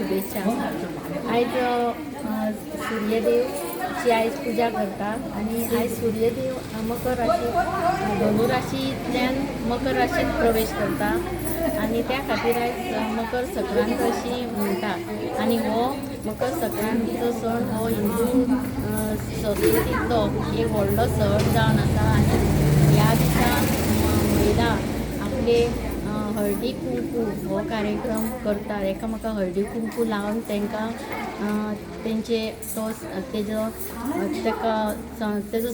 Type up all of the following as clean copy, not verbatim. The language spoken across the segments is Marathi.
शुभेच्छा। आयज सूर्यदेवची आयज पुजा करतात आणि आयज सूर्यदेव मकर राशी धनु राशींतल्यान मकर राशींत प्रवेश करता आणि त्या खातीर आयज मकर संक्रांत अशी म्हणटा आणि हो मकर संक्रांतीचो सण हो हिंदू संस्कृतींतलो एक व्हडलो सण जावन आसा आणि ह्या दिसा महिला आपले हळदी कुंकू हो कार्यक्रम करतात, एकामेकाक हळदी कुंकू लावन तांकां तेंचे तेजो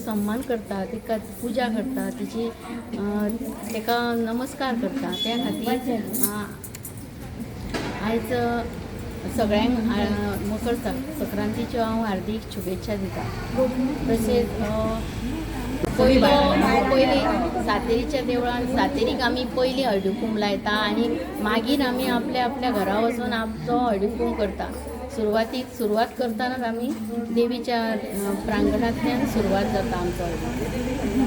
सन्मान करता, तिका पुजा करता, तिची ताका नमस्कार करता। त्या खातीर आयज सगळ्यांक मकर संक्रांतीच्यो हांव हार्दीक शुभेच्छा दिता। तशेंच पयलीं सातेरीच्या देवळान सातेरीक आमी पयलीं हळदी कुंकू लायता आणि मागीर आमी आपल्या घरा वचून आमचो हळदी कुंकू करता। सुरवात करतानाच आमी देवीच्या प्रांगणांतल्यान सुरवात जाता आमचो हळदी कुंकू।